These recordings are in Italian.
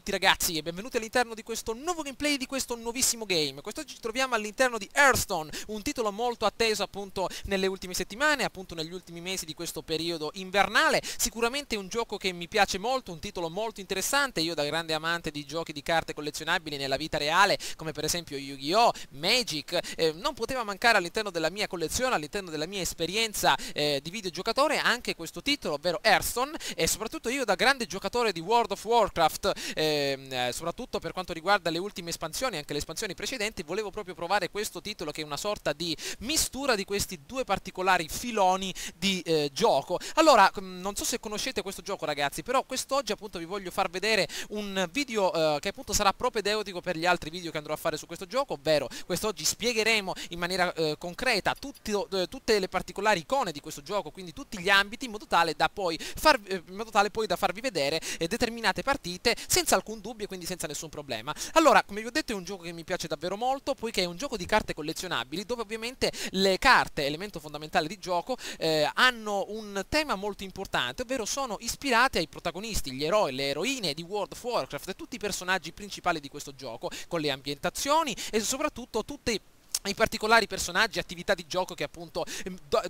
tutti ragazzi e benvenuti all'interno di questo nuovo gameplay di questo nuovissimo game. Quest'oggi ci troviamo all'interno di Hearthstone, un titolo molto atteso appunto nelle ultime settimane, appunto negli ultimi mesi di questo periodo invernale. Sicuramente un gioco che mi piace molto, un titolo molto interessante. Io da grande amante di giochi di carte collezionabili nella vita reale, come per esempio Yu-Gi-Oh!, Magic, non poteva mancare all'interno della mia collezione, all'interno della mia esperienza di videogiocatore anche questo titolo, ovvero Hearthstone, e soprattutto io da grande giocatore di World of Warcraft, soprattutto per quanto riguarda le ultime espansioni, anche le espansioni precedenti, volevo proprio provare questo titolo che è una sorta di mistura di questi due particolari filoni di gioco. Allora, non so se conoscete questo gioco ragazzi, però quest'oggi appunto vi voglio far vedere un video che appunto sarà propedeutico per gli altri video che andrò a fare su questo gioco, ovvero quest'oggi spiegheremo in maniera concreta tutte le particolari icone di questo gioco, quindi tutti gli ambiti, in modo tale da poi farvi vedere determinate partite senza alcun dubbio e quindi senza nessun problema. Allora, come vi ho detto, è un gioco che mi piace davvero molto, poiché è un gioco di carte collezionabili dove ovviamente le carte, elemento fondamentale di gioco, hanno un tema molto importante, ovvero sono ispirate ai protagonisti, gli eroi, le eroine di World of Warcraft e tutti i personaggi principali di questo gioco, con le ambientazioni e soprattutto tutti i particolari personaggi e attività di gioco che appunto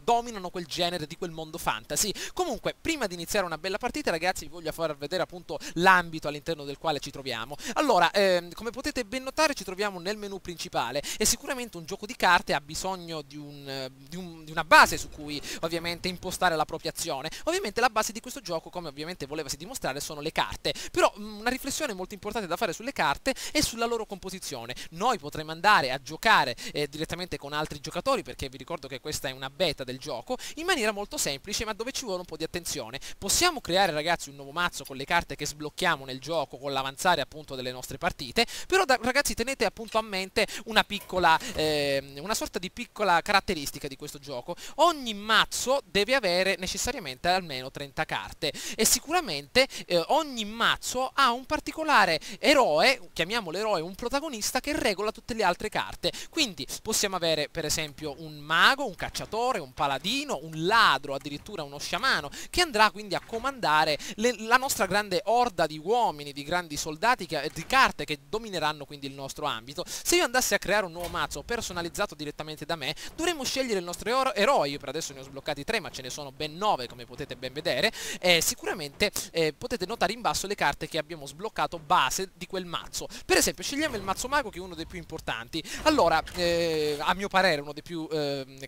dominano quel genere di quel mondo fantasy. Comunque, prima di iniziare una bella partita ragazzi, vi voglio far vedere appunto l'ambito all'interno del quale ci troviamo. Allora, come potete ben notare, ci troviamo nel menu principale e sicuramente un gioco di carte ha bisogno di una base su cui ovviamente impostare la propria azione. Ovviamente la base di questo gioco, come ovviamente volevasi dimostrare, sono le carte, però una riflessione molto importante da fare sulle carte è sulla loro composizione. Noi potremmo andare a giocare direttamente con altri giocatori, perché vi ricordo che questa è una beta del gioco, in maniera molto semplice ma dove ci vuole un po' di attenzione. Possiamo creare ragazzi un nuovo mazzo con le carte che sblocchiamo nel gioco con l'avanzare appunto delle nostre partite, però ragazzi tenete appunto a mente una sorta di piccola caratteristica di questo gioco. Ogni mazzo deve avere necessariamente almeno 30 carte e sicuramente ogni mazzo ha un particolare eroe, chiamiamolo eroe, un protagonista che regola tutte le altre carte. Quindi possiamo avere per esempio un mago, un cacciatore, un paladino, un ladro, addirittura uno sciamano, che andrà quindi a comandare la nostra grande orda di uomini, di grandi soldati, di carte che domineranno quindi il nostro ambito. Se io andassi a creare un nuovo mazzo personalizzato direttamente da me, dovremmo scegliere il nostro eroe. Io per adesso ne ho sbloccati 3, ma ce ne sono ben 9 come potete ben vedere. Sicuramente potete notare in basso le carte che abbiamo sbloccato base di quel mazzo. Per esempio scegliamo il mazzo mago, che è uno dei più importanti. Allora, a mio parere uno dei più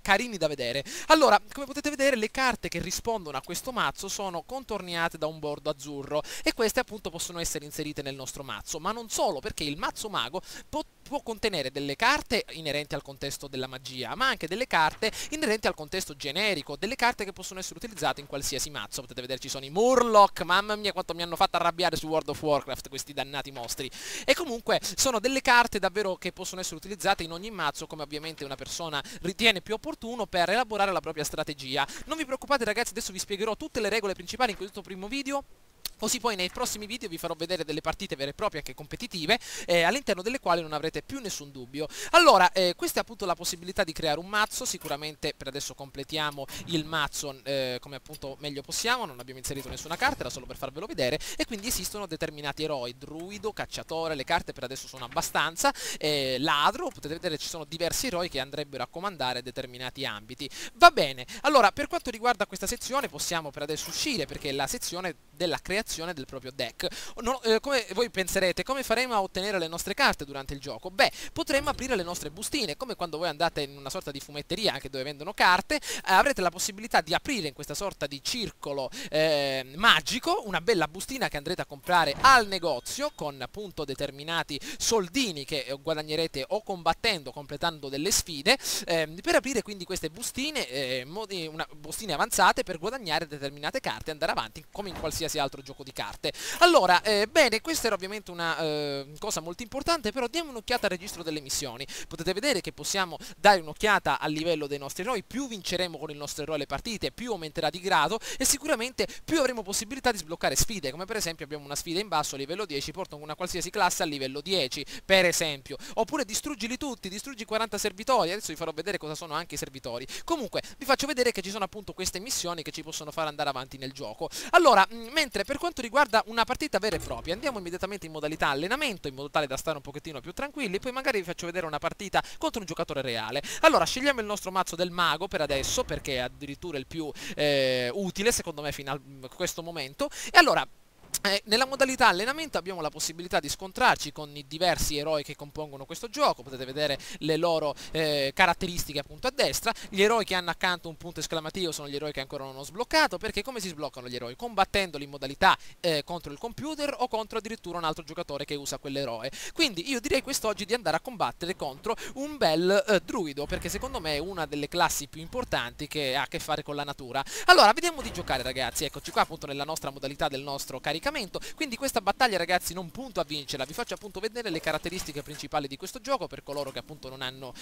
carini da vedere. Allora, come potete vedere, le carte che rispondono a questo mazzo sono contorneate da un bordo azzurro e queste appunto possono essere inserite nel nostro mazzo, ma non solo, perché il mazzo mago può contenere delle carte inerenti al contesto della magia, ma anche delle carte inerenti al contesto generico, delle carte che possono essere utilizzate in qualsiasi mazzo. Potete vedere ci sono i Murloc, mamma mia quanto mi hanno fatto arrabbiare su World of Warcraft questi dannati mostri. E comunque sono delle carte davvero che possono essere utilizzate in ogni mazzo, come ovviamente una persona ritiene più opportuno per elaborare la propria strategia. Non vi preoccupate ragazzi, adesso vi spiegherò tutte le regole principali in questo primo video, così poi nei prossimi video vi farò vedere delle partite vere e proprie, anche competitive, all'interno delle quali non avrete più nessun dubbio. Allora, questa è appunto la possibilità di creare un mazzo. Sicuramente per adesso completiamo il mazzo come appunto meglio possiamo. Non abbiamo inserito nessuna carta, era solo per farvelo vedere. E quindi esistono determinati eroi: druido, cacciatore, le carte per adesso sono abbastanza, ladro, potete vedere ci sono diversi eroi che andrebbero a comandare determinati ambiti. Va bene, allora per quanto riguarda questa sezione possiamo per adesso uscire, perché è la sezione della creazione del proprio deck. Come voi penserete, come faremo a ottenere le nostre carte durante il gioco? Beh, potremmo aprire le nostre bustine, come quando voi andate in una sorta di fumetteria anche dove vendono carte, avrete la possibilità di aprire in questa sorta di circolo magico una bella bustina che andrete a comprare al negozio con appunto determinati soldini che guadagnerete o combattendo, completando delle sfide, per aprire quindi queste bustine, bustine avanzate per guadagnare determinate carte e andare avanti come in qualsiasi altro gioco di carte. Allora, bene, questa era ovviamente una cosa molto importante, però diamo un'occhiata al registro delle missioni. Potete vedere che possiamo dare un'occhiata al livello dei nostri eroi. Più vinceremo con il nostro eroe le partite, più aumenterà di grado e sicuramente più avremo possibilità di sbloccare sfide, come per esempio abbiamo una sfida in basso a livello 10, porta una qualsiasi classe a livello 10, per esempio. Oppure distruggili tutti, distruggi 40 servitori. Adesso vi farò vedere cosa sono anche i servitori. Comunque, vi faccio vedere che ci sono appunto queste missioni che ci possono far andare avanti nel gioco. Allora, mentre per quanto quanto riguarda una partita vera e propria, andiamo immediatamente in modalità allenamento, in modo tale da stare un pochettino più tranquilli, poi magari vi faccio vedere una partita contro un giocatore reale. Allora, scegliamo il nostro mazzo del mago per adesso, perché è addirittura il più utile, secondo me, fino a questo momento. E allora, nella modalità allenamento abbiamo la possibilità di scontrarci con i diversi eroi che compongono questo gioco, potete vedere le loro caratteristiche appunto a destra. Gli eroi che hanno accanto un punto esclamativo sono gli eroi che ancora non ho sbloccato, perché come si sbloccano gli eroi? Combattendoli in modalità contro il computer o contro addirittura un altro giocatore che usa quell'eroe. Quindi io direi quest'oggi di andare a combattere contro un bel druido, perché secondo me è una delle classi più importanti che ha a che fare con la natura. Allora, vediamo di giocare, ragazzi. Eccoci qua appunto nella nostra modalità del nostro caricamento. Quindi questa battaglia, ragazzi, non punto a vincerla, vi faccio appunto vedere le caratteristiche principali di questo gioco per coloro che appunto non hanno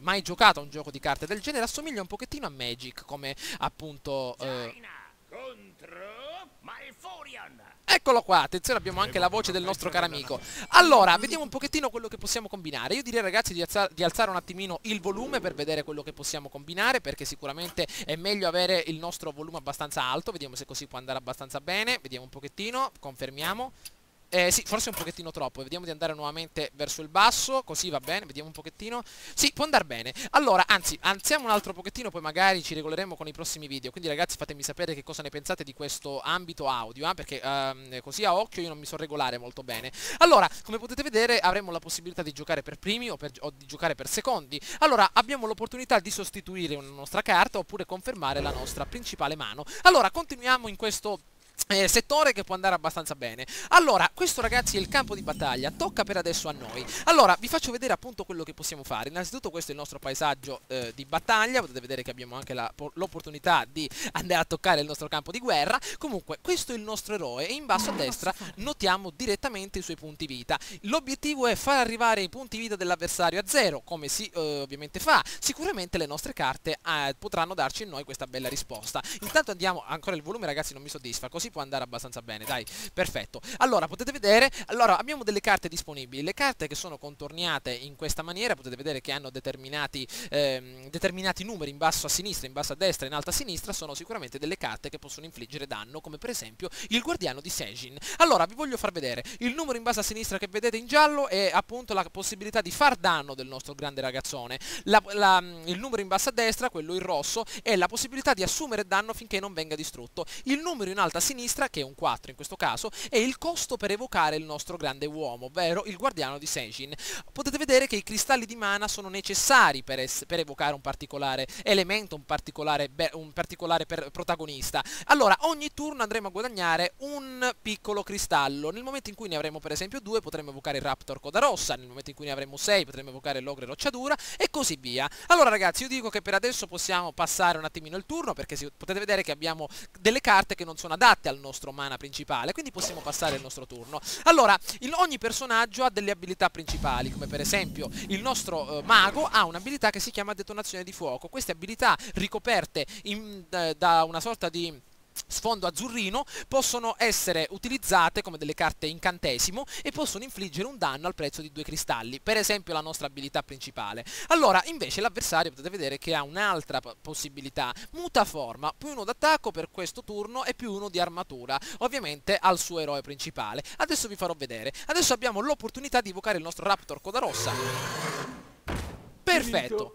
mai giocato a un gioco di carte del genere. Assomiglia un pochettino a Magic come appunto eccolo qua, attenzione, abbiamo anche la voce del nostro caro amico. Allora, vediamo un pochettino quello che possiamo combinare. Io direi, ragazzi, di alzare un attimino il volume per vedere quello che possiamo combinare, perché sicuramente è meglio avere il nostro volume abbastanza alto. Vediamo se così può andare abbastanza bene. Vediamo un pochettino, confermiamo. Sì, forse un pochettino troppo. Vediamo di andare nuovamente verso il basso. Così va bene, vediamo un pochettino. Sì, può andare bene. Allora, anzi, alziamo un altro pochettino, poi magari ci regoleremo con i prossimi video. Quindi, ragazzi, fatemi sapere che cosa ne pensate di questo ambito audio, perché così a occhio io non mi so regolare molto bene. Allora, come potete vedere, avremo la possibilità di giocare per primi o di giocare per secondi. Allora, abbiamo l'opportunità di sostituire una nostra carta oppure confermare la nostra principale mano. Allora, continuiamo in questo settore che può andare abbastanza bene. Allora, questo, ragazzi, è il campo di battaglia. Tocca per adesso a noi. Allora, vi faccio vedere appunto quello che possiamo fare. Innanzitutto questo è il nostro paesaggio di battaglia. Potete vedere che abbiamo anche l'opportunità di andare a toccare il nostro campo di guerra. Comunque, questo è il nostro eroe e in basso a destra notiamo direttamente i suoi punti vita. L'obiettivo è far arrivare i punti vita dell'avversario a 0, come si ovviamente fa. Sicuramente le nostre carte potranno darci in noi questa bella risposta. Intanto andiamo, ancora il volume, ragazzi, non mi soddisfa, così può andare abbastanza bene, dai, perfetto. Allora, potete vedere, allora abbiamo delle carte disponibili. Le carte che sono contorniate in questa maniera, potete vedere che hanno determinati numeri in basso a sinistra, in basso a destra, in alto a sinistra, sono sicuramente delle carte che possono infliggere danno, come per esempio il guardiano di Sejin. Allora, vi voglio far vedere, il numero in basso a sinistra che vedete in giallo è appunto la possibilità di far danno del nostro grande ragazzone. Il numero in basso a destra, quello in rosso, è la possibilità di assumere danno finché non venga distrutto. Il numero in alto a sinistra, che è un 4 in questo caso, è il costo per evocare il nostro grande uomo, ovvero il guardiano di Sejin. Potete vedere che i cristalli di mana sono necessari per evocare un particolare elemento, un particolare protagonista. Allora, ogni turno andremo a guadagnare un piccolo cristallo. Nel momento in cui ne avremo per esempio 2 potremo evocare il Raptor Coda Rossa, nel momento in cui ne avremo 6 potremo evocare l'Ogre Rocciadura e così via. Allora, ragazzi, io dico che per adesso possiamo passare un attimino il turno, perché potete vedere che abbiamo delle carte che non sono adatte al nostro mana principale, quindi possiamo passare il nostro turno. Allora, ogni personaggio ha delle abilità principali, come per esempio il nostro mago ha un'abilità che si chiama detonazione di fuoco. Queste abilità, ricoperte da una sorta di sfondo azzurrino, possono essere utilizzate come delle carte incantesimo e possono infliggere un danno al prezzo di 2 cristalli, per esempio la nostra abilità principale. Allora, invece l'avversario potete vedere che ha un'altra possibilità, mutaforma, più 1 d'attacco per questo turno e più 1 di armatura, ovviamente al suo eroe principale. Adesso vi farò vedere. Adesso abbiamo l'opportunità di evocare il nostro Raptor Coda Rossa. Perfetto.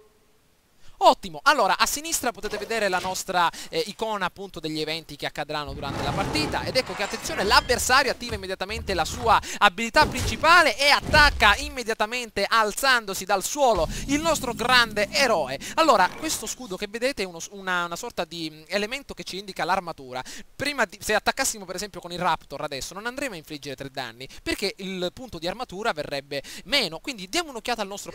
Ottimo, allora a sinistra potete vedere la nostra icona appunto degli eventi che accadranno durante la partita ed ecco che, attenzione, l'avversario attiva immediatamente la sua abilità principale e attacca immediatamente alzandosi dal suolo il nostro grande eroe. Allora, questo scudo che vedete è una sorta di elemento che ci indica l'armatura. Se attaccassimo per esempio con il Raptor adesso non andremo a infliggere 3 danni perché il punto di armatura verrebbe meno, quindi diamo un'occhiata al nostro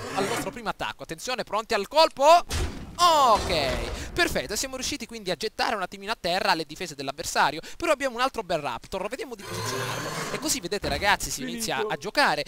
primo attacco. Attenzione, pronti al colpo? Ok, perfetto, siamo riusciti quindi a gettare un attimino a terra le difese dell'avversario, però abbiamo un altro bel Raptor, vediamo di posizionarlo. E così vedete, ragazzi, si inizia a giocare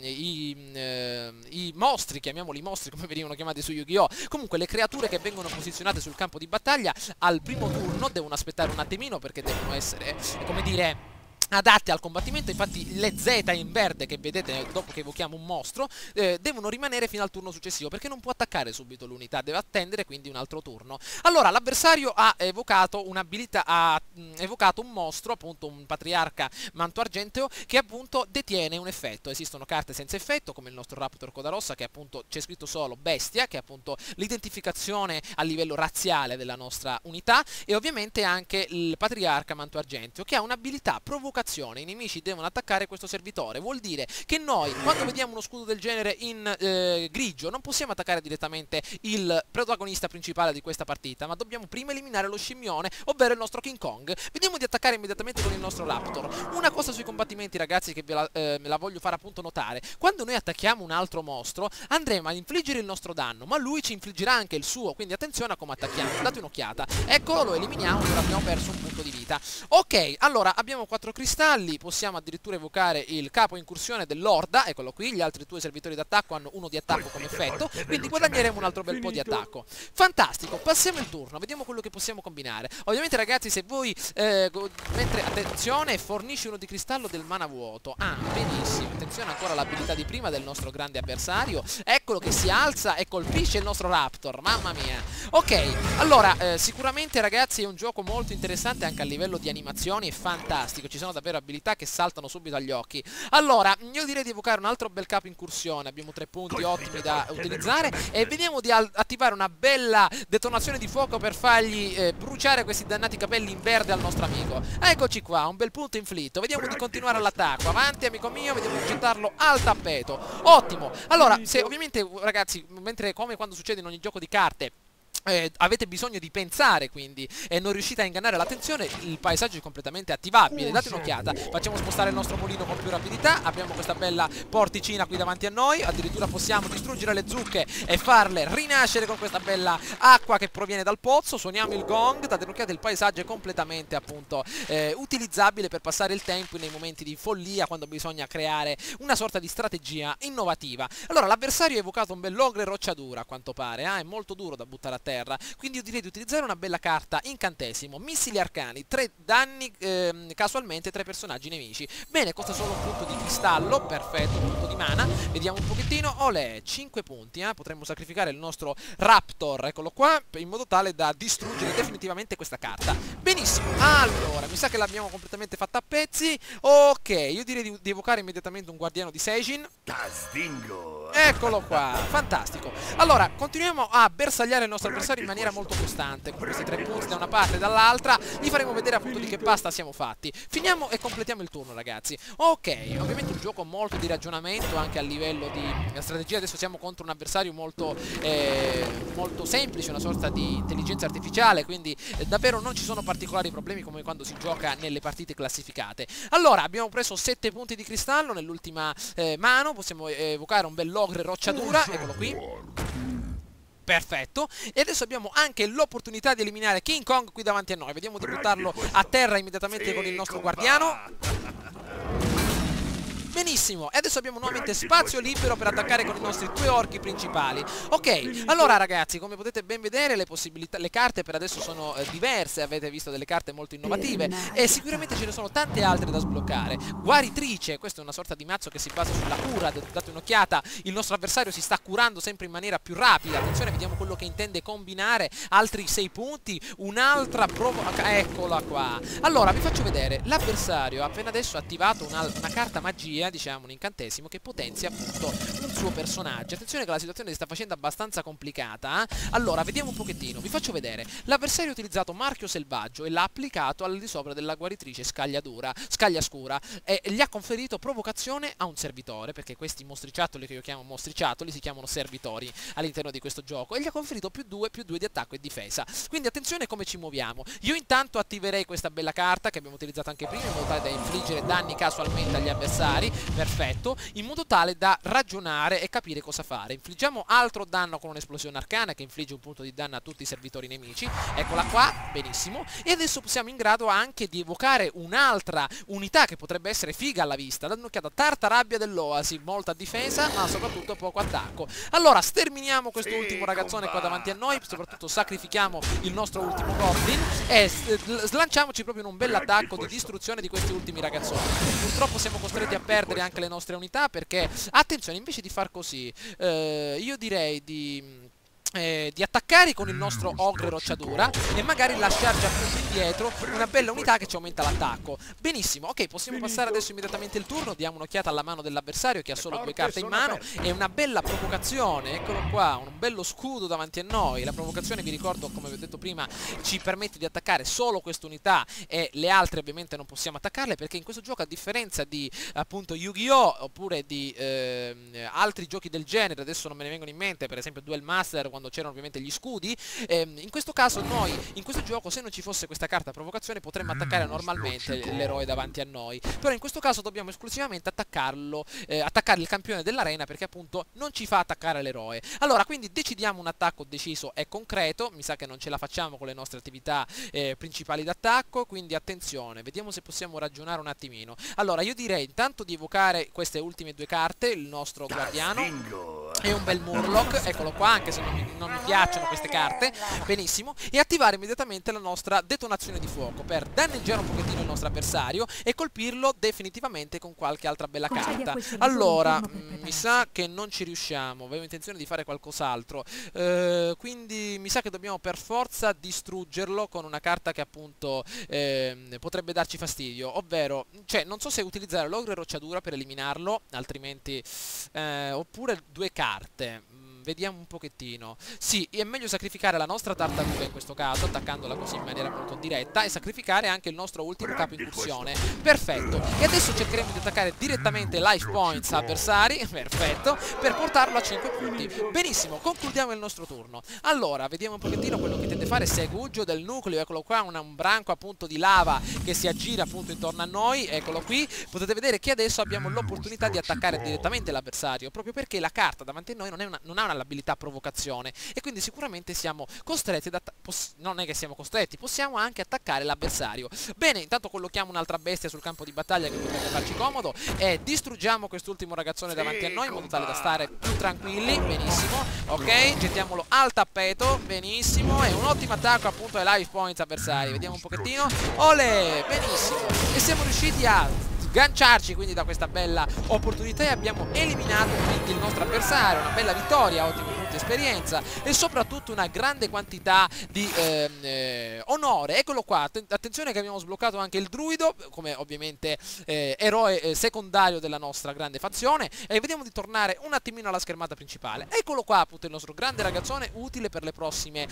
i mostri, chiamiamoli mostri come venivano chiamati su Yu-Gi-Oh! Comunque le creature che vengono posizionate sul campo di battaglia al primo turno devono aspettare un attimino perché devono essere, come dire, adatte al combattimento. Infatti le Z in verde che vedete dopo che evochiamo un mostro devono rimanere fino al turno successivo, perché non può attaccare subito l'unità, deve attendere quindi un altro turno. Allora l'avversario ha evocato un'abilità, ha evocato un mostro, appunto un patriarca manto argenteo, che appunto detiene un effetto. Esistono carte senza effetto come il nostro Raptor Coda Rossa, che appunto c'è scritto solo bestia, che è appunto l'identificazione a livello razziale della nostra unità, e ovviamente anche il patriarca manto argenteo, che ha un'abilità provocazione. I nemici devono attaccare questo servitore. Vuol dire che noi, quando vediamo uno scudo del genere in grigio, non possiamo attaccare direttamente il protagonista principale di questa partita, ma dobbiamo prima eliminare lo scimmione, ovvero il nostro King Kong. Vediamo di attaccare immediatamente con il nostro Raptor. Una cosa sui combattimenti, ragazzi, che me la voglio fare appunto notare: quando noi attacchiamo un altro mostro andremo a infliggere il nostro danno, ma lui ci infliggerà anche il suo, quindi attenzione a come attacchiamo. Date un'occhiata. Eccolo, lo eliminiamo, ora abbiamo perso un punto di vita. Ok, allora abbiamo 4 cristalli, possiamo addirittura evocare il capo incursione dell'Orda, eccolo qui. Gli altri 2 servitori d'attacco hanno uno di attacco come effetto, quindi guadagneremo un altro bel po' di attacco. Fantastico, passiamo il turno, vediamo quello che possiamo combinare. Ovviamente, ragazzi, se voi mentre, attenzione, fornisce uno di cristallo del mana vuoto. Ah, benissimo, attenzione ancora all'abilità di prima del nostro grande avversario. Eccolo che si alza e colpisce il nostro Raptor, mamma mia. Ok, allora sicuramente, ragazzi, è un gioco molto interessante anche a livello di animazioni, è fantastico, ci sono davvero abilità che saltano subito agli occhi. Allora, io direi di evocare un altro bel capo incursione, abbiamo 3 punti ottimi da utilizzare, e vediamo di attivare una bella detonazione di fuoco per fargli bruciare questi dannati capelli in verde al nostro amico. Eccoci qua, un bel punto inflitto, vediamo di continuare all'attacco. Avanti, amico mio, vediamo di gettarlo al tappeto. Ottimo. Allora, se ovviamente, ragazzi, mentre come quando succede in ogni gioco di carte avete bisogno di pensare, quindi, e non riuscite a ingannare l'attenzione, il paesaggio è completamente attivabile. Date un'occhiata, facciamo spostare il nostro mulino con più rapidità, abbiamo questa bella porticina qui davanti a noi, addirittura possiamo distruggere le zucche e farle rinascere con questa bella acqua che proviene dal pozzo. Suoniamo il gong, date un'occhiata, il paesaggio è completamente appunto utilizzabile per passare il tempo nei momenti di follia, quando bisogna creare una sorta di strategia innovativa. Allora, l'avversario ha evocato un bell'ogre rocciadura, a quanto pare, è molto duro da buttare a terra, quindi io direi di utilizzare una bella carta incantesimo, missili arcani, 3 danni casualmente 3 personaggi nemici. Bene, costa solo un punto di cristallo, perfetto, un punto di mana. Vediamo un pochettino, olè, 5 punti, potremmo sacrificare il nostro Raptor, eccolo qua, in modo tale da distruggere definitivamente questa carta. Benissimo, allora, mi sa che l'abbiamo completamente fatta a pezzi. Ok, io direi di evocare immediatamente un guardiano di Seijin. Eccolo qua, fantastico. Allora, continuiamo a bersagliare il nostro avversario in maniera molto costante, con questi 3 punti da una parte e dall'altra. Gli faremo vedere appunto di che pasta siamo fatti. Finiamo e completiamo il turno, ragazzi. Ok, ovviamente un gioco molto di ragionamento anche a livello di strategia. Adesso siamo contro un avversario molto semplice, una sorta di intelligenza artificiale, quindi davvero non ci sono particolari problemi come quando si gioca nelle partite classificate. Allora, abbiamo preso 7 punti di cristallo nell'ultima mano, possiamo evocare un bell'ogre rocciadura, eccolo qui. Perfetto, e adesso abbiamo anche l'opportunità di eliminare King Kong qui davanti a noi. Vediamo di buttarlo a terra immediatamente con il nostro guardiano. Benissimo, e adesso abbiamo nuovamente spazio libero per attaccare con i nostri 2 orchi principali. Ok, allora, ragazzi, come potete ben vedere, le possibilità, le carte per adesso sono diverse. Avete visto delle carte molto innovative e sicuramente ce ne sono tante altre da sbloccare. Guaritrice, questo è una sorta di mazzo che si basa sulla cura. Date un'occhiata, il nostro avversario si sta curando sempre in maniera più rapida. Attenzione, vediamo quello che intende combinare. Altri 6 punti, un'altra prova, eccola qua. Allora, vi faccio vedere, l'avversario ha appena adesso attivato una carta magia, diciamo un incantesimo che potenzia appunto un suo personaggio. Attenzione che la situazione si sta facendo abbastanza complicata. Allora, vediamo un pochettino, vi faccio vedere. L'avversario ha utilizzato marchio selvaggio e l'ha applicato al di sopra della guaritrice scaglia scura, e gli ha conferito provocazione a un servitore, perché questi mostriciattoli che io chiamo mostriciattoli si chiamano servitori all'interno di questo gioco, e gli ha conferito +2 di attacco e difesa. Quindi attenzione come ci muoviamo. Io intanto attiverei questa bella carta che abbiamo utilizzato anche prima, in modo tale da infliggere danni casualmente agli avversari. perfetto, in modo tale da ragionare e capire cosa fare. Infliggiamo altro danno con un'esplosione arcana che infligge un punto di danno a tutti i servitori nemici, eccola qua, benissimo, e adesso siamo in grado anche di evocare un'altra unità che potrebbe essere figa alla vista. Date un'occhiata, Tartarabbia dell'Oasi, molta difesa ma soprattutto poco attacco. Allora sterminiamo quest'ultimo ragazzone qua davanti a noi, soprattutto sacrifichiamo il nostro ultimo Goblin e slanciamoci proprio in un bel attacco di distruzione di questi ultimi ragazzoni. Purtroppo siamo costretti a perdere anche le nostre unità perché, attenzione, invece di far così, io direi di attaccare con il nostro ogre rocciadura e magari lasciarci appunto indietro una bella unità che ci aumenta l'attacco. Benissimo, ok, possiamo passare adesso immediatamente il turno. Diamo un'occhiata alla mano dell'avversario che ha solo 2 carte in mano e una bella provocazione, eccolo qua, un bello scudo davanti a noi. La provocazione, vi ricordo, come vi ho detto prima, ci permette di attaccare solo quest'unità e le altre ovviamente non possiamo attaccarle, perché in questo gioco, a differenza di appunto Yu-Gi-Oh! Oppure di altri giochi del genere, adesso non me ne vengono in mente, per esempio Duel Master, quando c'erano ovviamente gli scudi, in questo caso noi in questo gioco, se non ci fosse questa carta provocazione, potremmo attaccare normalmente l'eroe davanti a noi, però in questo caso dobbiamo esclusivamente attaccare il campione dell'arena, perché appunto non ci fa attaccare l'eroe. Allora, quindi decidiamo un attacco deciso e concreto. Mi sa che non ce la facciamo con le nostre attività principali d'attacco, quindi attenzione, vediamo se possiamo ragionare un attimino. Allora, io direi intanto di evocare queste ultime 2 carte, il nostro guardiano e un bel Murloc, eccolo qua, anche se non mi piacciono queste carte, benissimo, e attivare immediatamente la nostra detonazione di fuoco per danneggiare un pochettino il nostro avversario e colpirlo definitivamente con qualche altra bella carta. Allora, mi sa che non ci riusciamo, avevo intenzione di fare qualcos'altro, quindi mi sa che dobbiamo per forza distruggerlo con una carta che appunto potrebbe darci fastidio, ovvero, cioè, non so se utilizzare l'ogre rocciadura per eliminarlo, altrimenti oppure 2 carte. Vediamo un pochettino. Sì, è meglio sacrificare la nostra tartaruga in questo caso, attaccandola così in maniera molto diretta, e sacrificare anche il nostro ultimo capo incursione. Perfetto. E adesso cercheremo di attaccare direttamente life points avversari, perfetto, per portarlo a 5 punti. Benissimo, concludiamo il nostro turno. Allora, vediamo un pochettino quello che intende fare Segugio del nucleo. Eccolo qua, un branco appunto di lava che si aggira appunto intorno a noi. Eccolo qui. Potete vedere che adesso abbiamo l'opportunità di attaccare direttamente l'avversario, proprio perché la carta davanti a noi non ha l'abilità provocazione, e quindi sicuramente siamo costretti non è che siamo costretti, possiamo anche attaccare l'avversario. Bene, intanto collochiamo un'altra bestia sul campo di battaglia che potrebbe farci comodo e distruggiamo quest'ultimo ragazzone davanti a noi in modo tale da stare più tranquilli. Benissimo, ok, gettiamolo al tappeto, benissimo, e un ottimo attacco appunto ai life points avversari. Vediamo un pochettino, olè, benissimo, e siamo riusciti a sganciarci quindi da questa bella opportunità e abbiamo eliminato quindi il nostro avversario. Una bella vittoria, ottimi punti esperienza e soprattutto una grande quantità di onore. Eccolo qua, attenzione che abbiamo sbloccato anche il druido come ovviamente eroe secondario della nostra grande fazione, e vediamo di tornare un attimino alla schermata principale. Eccolo qua appunto il nostro grande ragazzone, utile per le prossime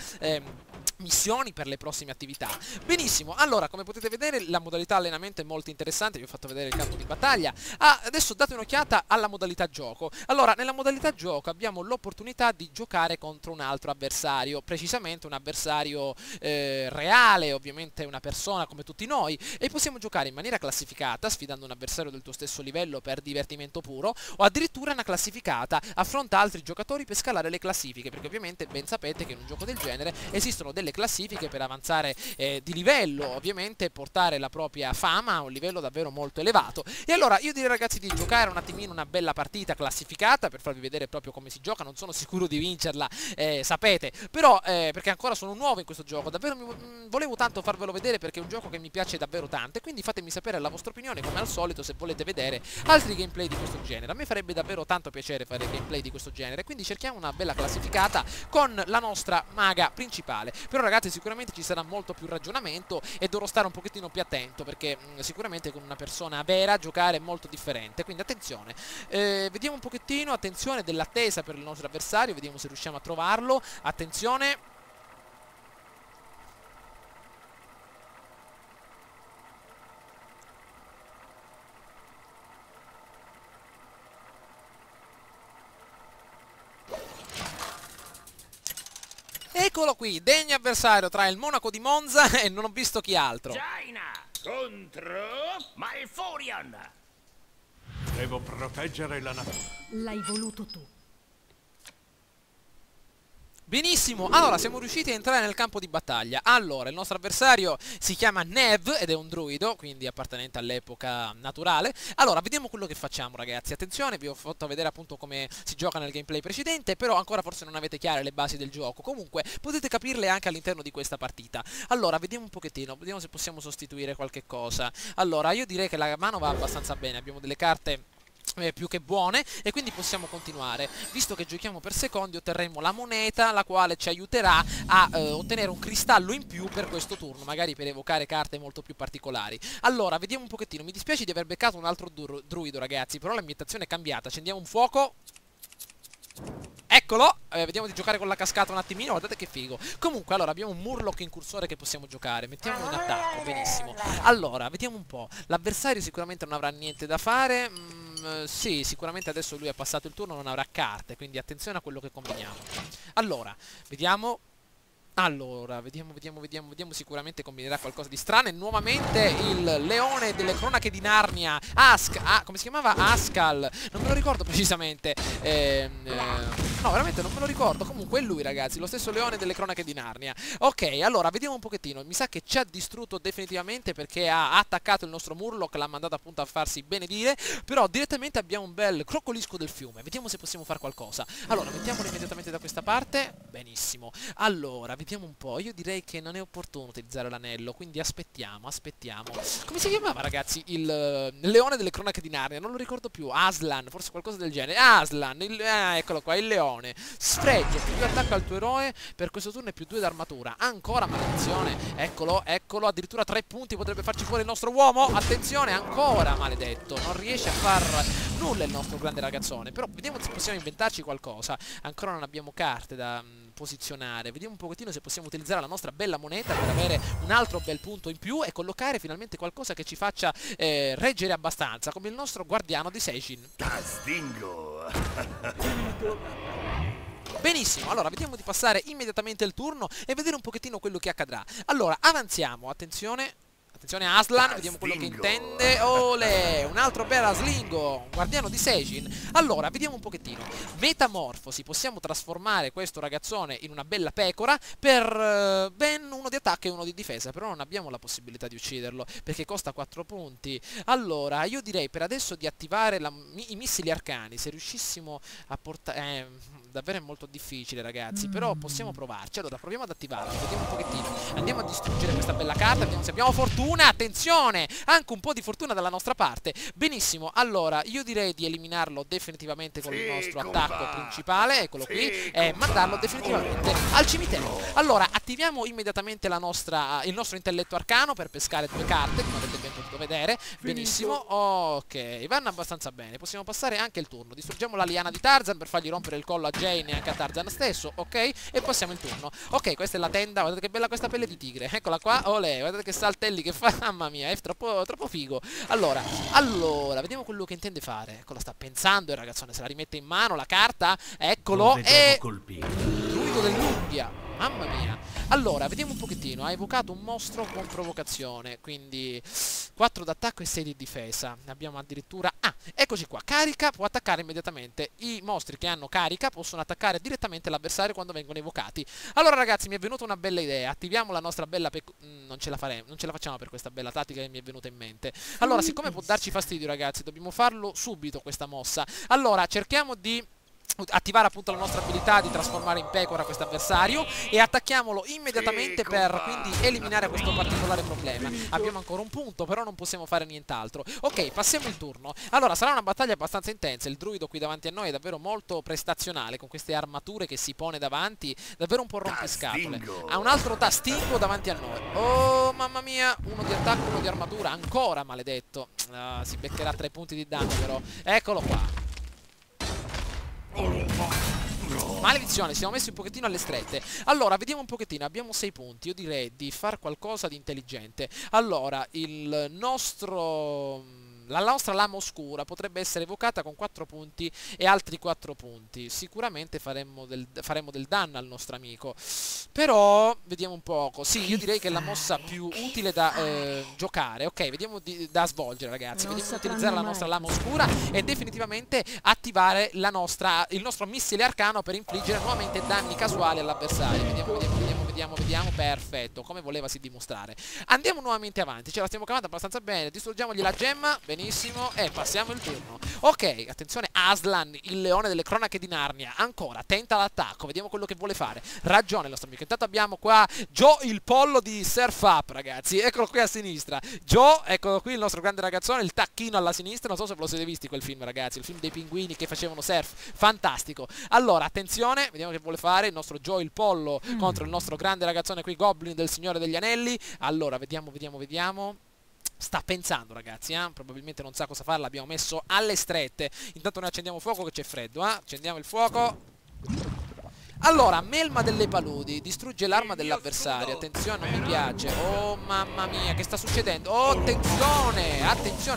missioni, per le prossime attività. Benissimo, allora come potete vedere la modalità allenamento è molto interessante, vi ho fatto vedere il campo di battaglia. Adesso date un'occhiata alla modalità gioco. Allora, nella modalità gioco abbiamo l'opportunità di giocare contro un altro avversario, precisamente un avversario reale, ovviamente una persona come tutti noi, e possiamo giocare in maniera classificata, sfidando un avversario del tuo stesso livello per divertimento puro, o addirittura una classificata, affronta altri giocatori per scalare le classifiche, perché ovviamente ben sapete che in un gioco del genere esistono delle classifiche per avanzare di livello, ovviamente portare la propria fama a un livello davvero molto elevato. E allora io direi ragazzi di giocare un attimino una bella partita classificata per farvi vedere proprio come si gioca. Non sono sicuro di vincerla, sapete, però perché ancora sono nuovo in questo gioco, davvero volevo tanto farvelo vedere perché è un gioco che mi piace davvero tanto, e quindi fatemi sapere la vostra opinione come al solito se volete vedere altri gameplay di questo genere. A me farebbe davvero tanto piacere fare gameplay di questo genere, quindi cerchiamo una bella classificata con la nostra maga principale. Però ragazzi sicuramente ci sarà molto più ragionamento e dovrò stare un pochettino più attento, perché sicuramente con una persona vera giocare è molto differente, quindi attenzione. Vediamo un pochettino, attenzione dell'attesa per il nostro avversario, vediamo se riusciamo a trovarlo. Attenzione. Eccolo qui, degno avversario tra il Monaco di Monza e non ho visto chi altro. China contro Malfurion. Devo proteggere la natura. L'hai voluto tu. Benissimo, allora siamo riusciti a entrare nel campo di battaglia. Allora, il nostro avversario si chiama Nev ed è un druido, quindi appartenente all'epoca naturale. Allora, vediamo quello che facciamo, ragazzi. Attenzione, vi ho fatto vedere appunto come si gioca nel gameplay precedente, però ancora forse non avete chiare le basi del gioco. Comunque, potete capirle anche all'interno di questa partita. Allora, vediamo un pochettino, vediamo se possiamo sostituire qualche cosa. Allora, io direi che la mano va abbastanza bene, abbiamo delle carte più che buone e quindi possiamo continuare. Visto che giochiamo per secondi otterremo la moneta, la quale ci aiuterà a ottenere un cristallo in più per questo turno, magari per evocare carte molto più particolari. Allora, vediamo un pochettino. Mi dispiace di aver beccato un altro druido, ragazzi, però l'ambientazione è cambiata. Accendiamo un fuoco. Eccolo, vediamo di giocare con la cascata un attimino, guardate che figo. Comunque, allora, abbiamo un Murloc incursore che possiamo giocare. Mettiamolo in attacco, benissimo. Allora, vediamo un po'. L'avversario sicuramente non avrà niente da fare. Sì, sicuramente adesso lui ha passato il turno, non avrà carte, quindi attenzione a quello che combiniamo. Allora, vediamo. Allora, vediamo, sicuramente combinerà qualcosa di strano. E nuovamente il leone delle cronache di Narnia, come si chiamava? Askal, non me lo ricordo precisamente. No, veramente non me lo ricordo. Comunque è lui, ragazzi, lo stesso leone delle cronache di Narnia. Ok, allora, vediamo un pochettino. Mi sa che ci ha distrutto definitivamente perché ha attaccato il nostro Murloc, l'ha mandato appunto a farsi benedire. Però direttamente abbiamo un bel croccolisco del fiume. Vediamo se possiamo fare qualcosa. Allora, mettiamolo immediatamente da questa parte. Benissimo. Allora, vediamo un po'. Io direi che non è opportuno utilizzare l'anello, quindi aspettiamo. Come si chiamava, ragazzi, il leone delle cronache di Narnia? Non lo ricordo più. Aslan, forse qualcosa del genere. Aslan, eccolo qua, il leone. Sfregio, più 2 attacco al tuo eroe per questo turno e più 2 d'armatura. Ancora maledizione. Eccolo, addirittura 3 punti potrebbe farci fuori il nostro uomo. Attenzione, ancora maledetto. Non riesce a far nulla il nostro grande ragazzone. Però vediamo se possiamo inventarci qualcosa. Ancora non abbiamo carte da posizionare. Vediamo un pochettino se possiamo utilizzare la nostra bella moneta per avere un altro bel punto in più e collocare finalmente qualcosa che ci faccia reggere abbastanza, come il nostro guardiano di Seijin. Castingo. Benissimo, allora vediamo di passare immediatamente il turno e vedere un pochettino quello che accadrà. Allora, avanziamo, attenzione a Aslan, vediamo quello che intende. Ole, un altro bel Aslingo, guardiano di Seijin. Allora, vediamo un pochettino. Metamorfosi, possiamo trasformare questo ragazzone in una bella pecora per ben uno di attacco e uno di difesa, però non abbiamo la possibilità di ucciderlo perché costa 4 punti. Allora, io direi per adesso di attivare i missili arcani, se riuscissimo a portare... davvero è molto difficile, ragazzi, però possiamo provarci. Allora, proviamo ad attivarlo, vediamo un pochettino. Andiamo a distruggere questa bella carta, vediamo se abbiamo fortuna. Attenzione, anche un po' di fortuna dalla nostra parte. Benissimo, allora, io direi di eliminarlo definitivamente con il nostro attacco principale, eccolo qui, e mandarlo definitivamente al cimitero. Allora, attiviamo immediatamente il nostro intelletto arcano per pescare 2 carte, come avete ben potuto vedere. Benissimo, ok, vanno abbastanza bene. Possiamo passare anche il turno. Distruggiamo la liana di Tarzan per fargli rompere il collo a Jane e anche a Tarzan stesso, ok? E passiamo il turno. Ok, questa è la tenda, guardate che bella questa pelle di tigre. Eccola qua, olè, guardate che saltelli che fa. Mamma mia, è troppo figo. Allora, vediamo quello che intende fare. Ecco, la sta pensando il ragazzone, se la rimette in mano la carta. Eccolo, e... druido dell'unghia. Mamma mia. Allora, vediamo un pochettino. Ha evocato un mostro con provocazione, quindi 4 d'attacco e 6 di difesa. Ne abbiamo addirittura... Ah, eccoci qua. Carica, può attaccare immediatamente. I mostri che hanno carica possono attaccare direttamente l'avversario quando vengono evocati. Allora, ragazzi, mi è venuta una bella idea. Attiviamo la nostra bella... non ce la facciamo per questa bella tattica che mi è venuta in mente. Allora, siccome può darci fastidio, ragazzi, dobbiamo farlo subito questa mossa. Allora, cerchiamo di attivare appunto la nostra abilità di trasformare in pecora questo avversario e attacchiamolo immediatamente per quindi eliminare questo particolare problema. Abbiamo ancora un punto, però non possiamo fare nient'altro. Ok, passiamo il turno. Allora, sarà una battaglia abbastanza intensa. Il druido qui davanti a noi è davvero molto prestazionale, con queste armature che si pone davanti, davvero un po' rompiscatole. Ha un altro tastingo davanti a noi. Oh, mamma mia, uno di attacco, uno di armatura, ancora maledetto. Si beccherà 3 punti di danno però. Eccolo qua. Maledizione, siamo messi un pochettino alle strette. Allora, vediamo un pochettino, abbiamo 6 punti. Io direi di fare qualcosa di intelligente. Allora, il nostro la nostra lama oscura potrebbe essere evocata con 4 punti e altri 4 punti. Sicuramente faremo del danno al nostro amico. Però, vediamo un poco. Sì, io direi che è la mossa più utile da giocare. Ok, vediamo da svolgere, ragazzi. Vediamo di utilizzare la nostra lama oscura e definitivamente attivare il nostro missile arcano per infliggere nuovamente danni casuali all'avversario. Vediamo, perfetto, come volevasi dimostrare. Andiamo nuovamente avanti, ce la stiamo cavando abbastanza bene, distruggiamogli la gemma, benissimo, e passiamo il turno. Ok, attenzione, Aslan, il leone delle cronache di Narnia, ancora, tenta l'attacco, vediamo quello che vuole fare. Ragione il nostro amico, intanto abbiamo qua Joe il pollo di Surf Up, ragazzi, eccolo qui a sinistra. Joe, eccolo qui il nostro grande ragazzone, il tacchino alla sinistra, non so se ve lo siete visti quel film, ragazzi, il film dei pinguini che facevano surf, fantastico. Allora, attenzione, vediamo che vuole fare il nostro Joe il pollo contro il nostro grande ragazzone qui, Goblin del Signore degli Anelli. Allora, vediamo. Sta pensando, ragazzi, probabilmente non sa cosa fare, l'abbiamo messo alle strette. Intanto noi accendiamo fuoco che c'è freddo, accendiamo il fuoco. Allora, melma delle paludi, distrugge l'arma dell'avversario. Attenzione, non mi piace. Oh, mamma mia, che sta succedendo? Oh, attenzione,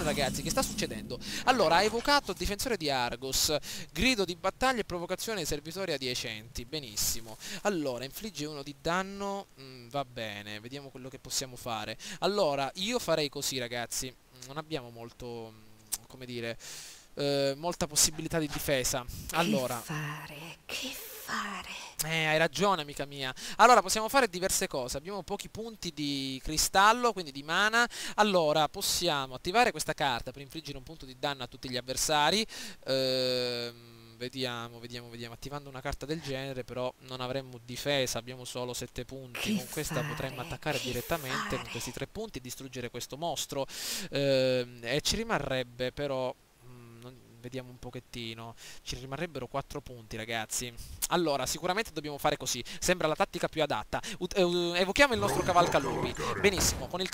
ragazzi, che sta succedendo? Allora, ha evocato il difensore di Argos, grido di battaglia e provocazione ai servitori adiacenti. Benissimo. Allora, infligge 1 di danno. Va bene, vediamo quello che possiamo fare. Allora, io farei così, ragazzi. Non abbiamo molto, come dire, molta possibilità di difesa. Allora, Che fare? hai ragione, amica mia. Allora, possiamo fare diverse cose. Abbiamo pochi punti di cristallo, quindi di mana. Allora, possiamo attivare questa carta per infliggere un punto di danno a tutti gli avversari. Vediamo. Attivando una carta del genere, però non avremmo difesa, abbiamo solo 7 punti. Con questa potremmo attaccare direttamente con questi 3 punti e distruggere questo mostro. E ci rimarrebbe però... Vediamo un pochettino. Ci rimarrebbero 4 punti, ragazzi. Allora, sicuramente dobbiamo fare così. Sembra la tattica più adatta. Evochiamo il nostro cavalcalupi. Benissimo. Con il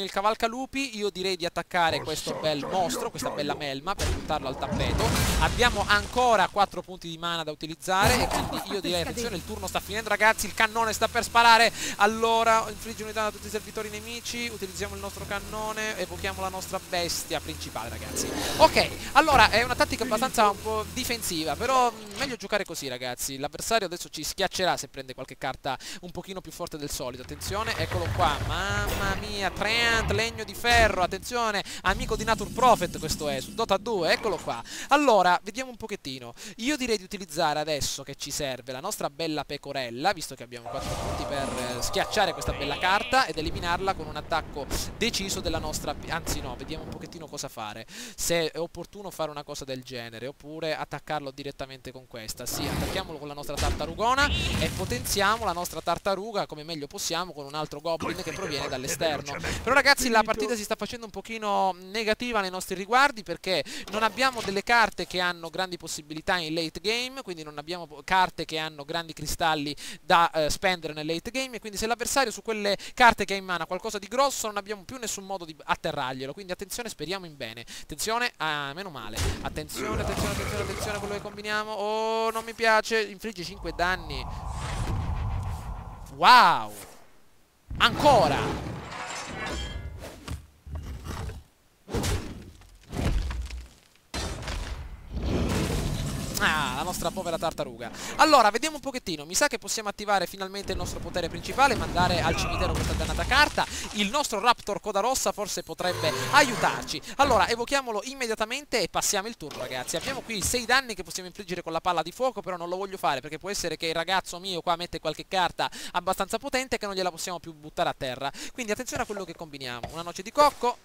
cavalcalupi io direi di attaccare questo bel mostro, questa bella melma, per buttarlo al tappeto. Abbiamo ancora 4 punti di mana da utilizzare e quindi io direi, attenzione, il turno sta finendo, ragazzi. Il cannone sta per sparare. Allora, infligge unità a tutti i servitori nemici. Utilizziamo il nostro cannone. Evochiamo la nostra bestia principale, ragazzi. Ok, allora è una tattica abbastanza un po' difensiva, però meglio giocare così, ragazzi. L'avversario adesso ci schiaccerà se prende qualche carta un pochino più forte del solito. Attenzione, eccolo qua, mamma mia, Treant, legno di ferro, attenzione, amico di Nature Prophet questo è, su Dota 2, eccolo qua. Allora, vediamo un pochettino. Io direi di utilizzare adesso che ci serve la nostra bella pecorella, visto che abbiamo 4 punti per schiacciare questa bella carta ed eliminarla con un attacco deciso della nostra... Anzi no, vediamo un pochettino cosa fare. Se è opportuno fare una cosa del genere oppure attaccarlo direttamente con questa. Sì, attacchiamolo con la nostra tartarugona e potenziamo la nostra tartaruga come meglio possiamo con un altro goblin che proviene dall'esterno. Però, ragazzi, la partita si sta facendo un pochino negativa nei nostri riguardi perché non abbiamo delle carte che hanno grandi possibilità in late game, quindi non abbiamo carte che hanno grandi cristalli da spendere nel late game, e quindi se l'avversario su quelle carte che ha in mano ha qualcosa di grosso non abbiamo più nessun modo di atterrarglielo. Quindi attenzione, speriamo in bene. Attenzione, meno male. Attenzione, quello che combiniamo. Oh, non mi piace. Infligge 5 danni. Wow. Ancora. Ah, la nostra povera tartaruga. Allora, vediamo un pochettino. Mi sa che possiamo attivare finalmente il nostro potere principale, mandare al cimitero questa dannata carta. Il nostro Raptor Coda Rossa forse potrebbe aiutarci. Allora, evochiamolo immediatamente e passiamo il turno, ragazzi. Abbiamo qui 6 danni che possiamo infliggere con la palla di fuoco, però non lo voglio fare perché può essere che il ragazzo mio qua mette qualche carta abbastanza potente che non gliela possiamo più buttare a terra. Quindi attenzione a quello che combiniamo. Una noce di cocco.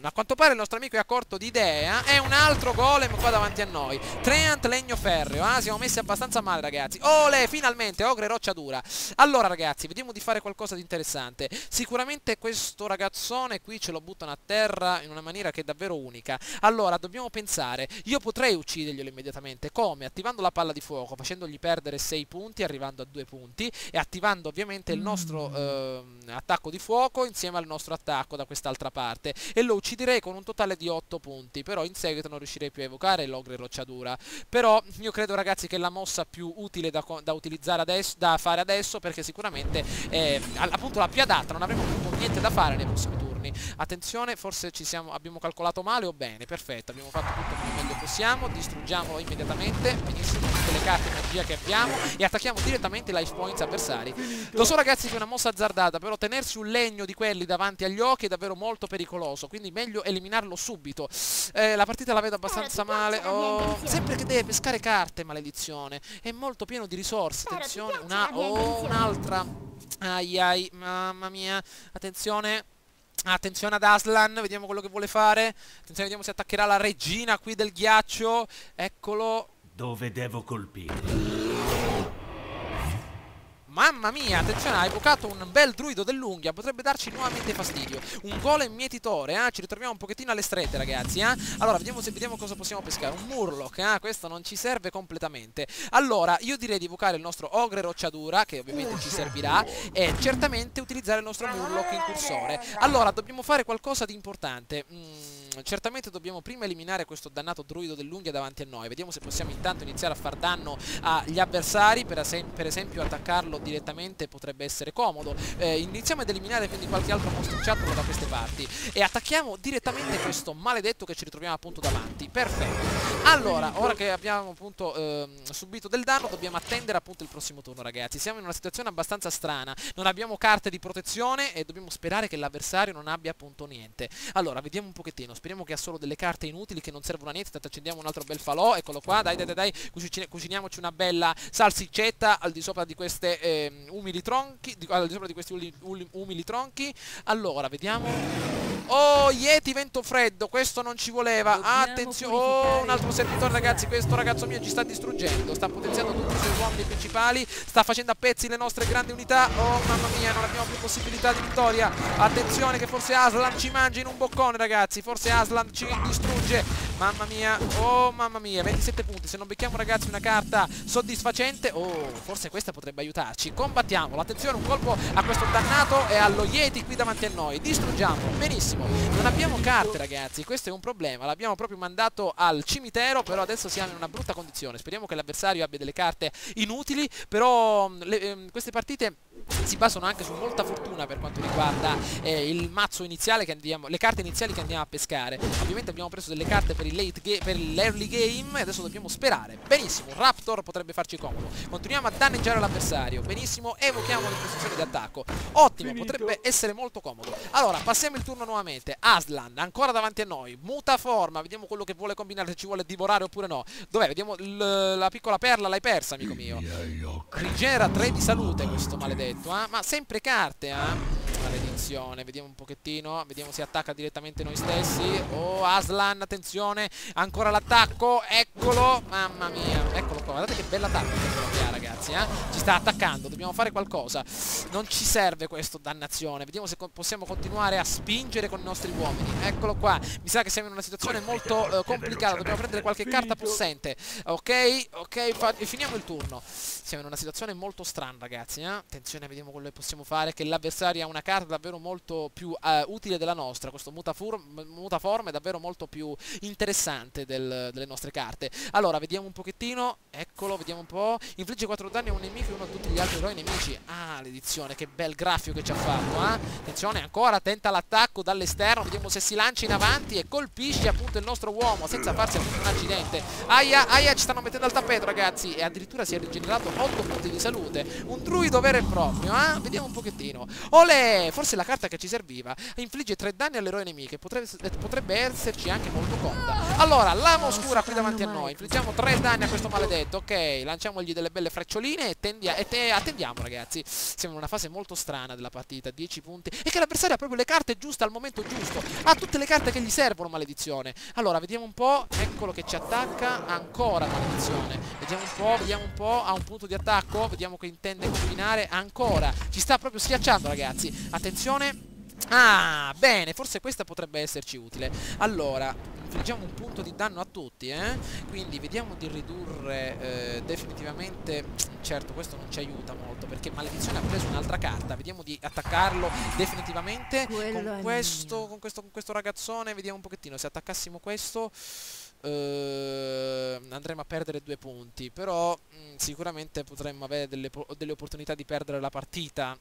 A quanto pare il nostro amico è a corto di idea. È un altro golem qua davanti a noi. Treant legno ferreo. Siamo messi abbastanza male, ragazzi. Ole, finalmente, ogre roccia dura. Allora, ragazzi, vediamo di fare qualcosa di interessante. Sicuramente questo ragazzone qui ce lo buttano a terra in una maniera che è davvero unica. Allora, dobbiamo pensare. Io potrei ucciderglielo immediatamente. Come? Attivando la palla di fuoco, facendogli perdere 6 punti, arrivando a 2 punti e attivando ovviamente il nostro attacco di fuoco insieme al nostro attacco da quest'altra parte. E lo uccidiamo ucciderei con un totale di 8 punti, però in seguito non riuscirei più a evocare l'ogre rocciadura. Però io credo, ragazzi, che è la mossa più utile da utilizzare adesso, da fare adesso, perché sicuramente è appunto la più adatta, non avremo più niente da fare nei prossimi turni. Attenzione, forse abbiamo calcolato male o bene. Perfetto, abbiamo fatto tutto come meglio possiamo. Distruggiamolo immediatamente. Benissimo, tutte le carte magia che abbiamo e attacchiamo direttamente i life points avversari. Lo so, ragazzi, che è una mossa azzardata, però tenersi un legno di quelli davanti agli occhi è davvero molto pericoloso, quindi meglio eliminarlo subito. La partita la vedo abbastanza male. Oh, sempre che deve pescare carte, maledizione. È molto pieno di risorse. Attenzione, un'altra. Ai ai, mamma mia. Attenzione. Attenzione ad Aslan, vediamo quello che vuole fare. Attenzione, vediamo se attaccherà la regina qui del ghiaccio. Eccolo. Dove devo colpire? Mamma mia, attenzione, ha evocato un bel druido dell'unghia, potrebbe darci nuovamente fastidio. Un golem mietitore, ci ritroviamo un pochettino alle strette, ragazzi, Allora, vediamo cosa possiamo pescare. Un murloc, questo non ci serve completamente. Allora, io direi di evocare il nostro ogre rocciadura, che ovviamente ci servirà, e certamente utilizzare il nostro murloc incursore. Allora, dobbiamo fare qualcosa di importante. Certamente dobbiamo prima eliminare questo dannato druido dell'unghia davanti a noi. Vediamo se possiamo intanto iniziare a far danno agli avversari. Per esempio attaccarlo direttamente potrebbe essere comodo. Iniziamo ad eliminare quindi qualche altro mostriciattolo da queste parti e attacchiamo direttamente questo maledetto che ci ritroviamo appunto davanti. Perfetto. Allora, ora che abbiamo appunto subito del danno, dobbiamo attendere appunto il prossimo turno, ragazzi. Siamo in una situazione abbastanza strana. Non abbiamo carte di protezione e dobbiamo sperare che l'avversario non abbia appunto niente. Allora, vediamo un pochettino. Speriamo che ha solo delle carte inutili che non servono a niente. Tanto accendiamo un altro bel falò. Eccolo qua. Dai. Cuciniamoci una bella salsiccetta al di sopra di queste umili tronchi. Al di sopra di questi umili tronchi. Allora, vediamo. Oh, Yeti vento freddo. Questo non ci voleva. Attenzione. Oh, un altro servitore, ragazzi. Questo ragazzo mio ci sta distruggendo. Sta potenziando tutti i suoi uomini principali. Sta facendo a pezzi le nostre grandi unità. Oh, mamma mia, non abbiamo più possibilità di vittoria. Attenzione che forse Aslan ci mangia in un boccone, ragazzi. Forse Aslan ci distrugge. Mamma mia. Oh, mamma mia. 27 punti. Se non becchiamo, ragazzi, una carta soddisfacente. Oh, forse questa potrebbe aiutarci. Combattiamolo. Attenzione, un colpo a questo dannato e allo Yeti qui davanti a noi. Distruggiamolo. Benissimo. Non abbiamo carte, ragazzi. Questo è un problema. L'abbiamo proprio mandato al cimitero, però adesso siamo in una brutta condizione. Speriamo che l'avversario abbia delle carte inutili. Però queste partite si basano anche su molta fortuna per quanto riguarda il mazzo iniziale che andiamo, le carte iniziali che andiamo a pescare. Ovviamente abbiamo preso delle carte per l'early game e adesso dobbiamo sperare. Benissimo, Raptor potrebbe farci comodo. Continuiamo a danneggiare l'avversario. Benissimo, evochiamo l'imposizione di attacco. Ottimo, potrebbe essere molto comodo. Allora, passiamo il turno nuovamente. Aslan, ancora davanti a noi. Muta forma, vediamo quello che vuole combinare, se ci vuole divorare oppure no. Dov'è? Vediamo la piccola perla, l'hai persa, amico mio. Rigenera 3 di salute questo maledetto. Ma sempre carte, maledizione. Vediamo un pochettino. Vediamo se attacca direttamente noi stessi. Oh, Aslan, attenzione. Ancora l'attacco. Eccolo. Mamma mia. Eccolo qua. Guardate che bell'attacco che ha, ragazzi. Ci sta attaccando. Dobbiamo fare qualcosa. Non ci serve questo, dannazione. Vediamo se possiamo continuare a spingere con i nostri uomini. Eccolo qua. Mi sa che siamo in una situazione molto complicata. Dobbiamo prendere qualche carta possente. Ok, finiamo il turno. Siamo in una situazione molto strana, ragazzi. Attenzione, vediamo quello che possiamo fare. Che l'avversario ha una carta davvero molto più utile della nostra. Questo mutaforma è davvero molto più interessante delle nostre carte. Allora, vediamo un pochettino. Eccolo, vediamo un po'. Infligge 4 danni a un nemico e uno a tutti gli altri eroi nemici. L'edizione, che bel grafico che ci ha fatto, Attenzione, ancora, tenta l'attacco dall'esterno. Vediamo se si lancia in avanti e colpisce appunto il nostro uomo senza farsi appunto un accidente. Aia, ci stanno mettendo al tappeto, ragazzi. E addirittura si è rigenerato 8 punti di salute. Un druido vero e proprio, Vediamo un pochettino. Olè, forse la carta che ci serviva. Infligge 3 danni all'eroe nemiche. Potrebbe esserci anche molto comoda. Allora, lama oscura qui davanti a noi. Infliggiamo 3 danni a questo maledetto. Ok, lanciamogli delle belle freccioline e attendiamo, ragazzi. Siamo in una fase molto strana della partita. 10 punti. E che l'avversario ha proprio le carte giuste al momento giusto. Ha tutte le carte che gli servono, maledizione. Allora, vediamo un po'. Eccolo che ci attacca. Ancora, maledizione. Vediamo un po'. Ha un punto di attacco. Vediamo che intende combinare. Ancora. Ci sta proprio schiacciando, ragazzi. Attenzione. Bene, forse questa potrebbe esserci utile. Allora, infliggiamo un punto di danno a tutti, quindi vediamo di ridurre definitivamente. Certo, questo non ci aiuta molto perché Maledizione ha preso un'altra carta. Vediamo di attaccarlo definitivamente con questo ragazzone. Vediamo un pochettino, se attaccassimo questo andremo a perdere 2 punti, però sicuramente potremmo avere delle opportunità di perdere la partita.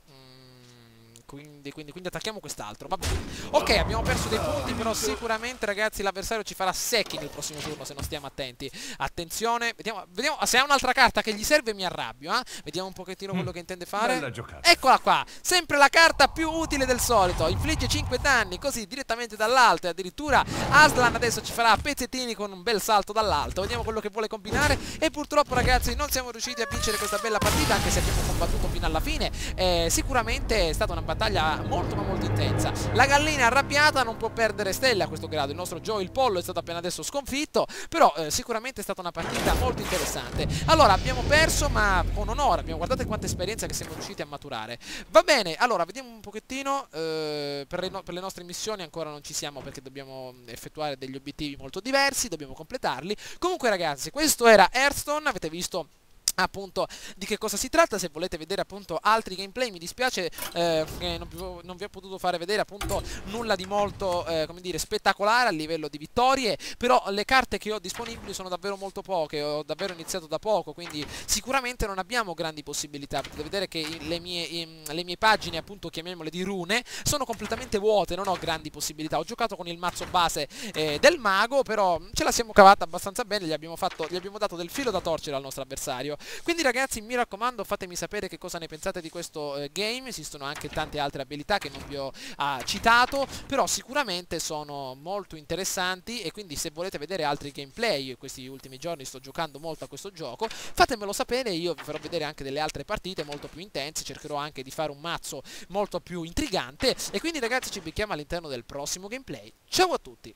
Quindi attacchiamo quest'altro. Va bene. Ok, abbiamo perso dei punti, però sicuramente, ragazzi, l'avversario ci farà secchi nel prossimo turno se non stiamo attenti. Attenzione, vediamo se ha un'altra carta che gli serve mi arrabbio, Vediamo un pochettino quello che intende fare. Eccola qua, sempre la carta più utile del solito. Infligge 5 danni, così direttamente dall'alto. E addirittura Aslan adesso ci farà pezzettini con un bel salto dall'alto. Vediamo quello che vuole combinare. E purtroppo, ragazzi, non siamo riusciti a vincere questa bella partita, anche se abbiamo combattuto fino alla fine. Sicuramente è stata una battaglia molto ma molto intensa. La gallina arrabbiata non può perdere stelle a questo grado. Il nostro Joe il pollo è stato appena adesso sconfitto, però sicuramente è stata una partita molto interessante. Allora, abbiamo perso ma con onore. Guardate quanta esperienza che siamo riusciti a maturare. Va bene, allora vediamo un pochettino. Per le nostre missioni ancora non ci siamo perché dobbiamo effettuare degli obiettivi molto diversi, dobbiamo completarli. Comunque, ragazzi, questo era Hearthstone. Avete visto appunto di che cosa si tratta. Se volete vedere appunto altri gameplay, mi dispiace che non vi ho potuto fare vedere appunto nulla di molto come dire spettacolare a livello di vittorie, però le carte che ho disponibili sono davvero molto poche, ho davvero iniziato da poco, quindi sicuramente non abbiamo grandi possibilità. Potete vedere che le mie pagine, appunto chiamiamole di rune, sono completamente vuote, non ho grandi possibilità. Ho giocato con il mazzo base del mago, però ce la siamo cavata abbastanza bene, gli abbiamo dato del filo da torcere al nostro avversario. Quindi, ragazzi, mi raccomando, fatemi sapere che cosa ne pensate di questo game. Esistono anche tante altre abilità che non vi ho citato, però sicuramente sono molto interessanti, e quindi se volete vedere altri gameplay, questi ultimi giorni sto giocando molto a questo gioco, fatemelo sapere. Io vi farò vedere anche delle altre partite molto più intense, cercherò anche di fare un mazzo molto più intrigante. E quindi, ragazzi, ci becchiamo all'interno del prossimo gameplay. Ciao a tutti!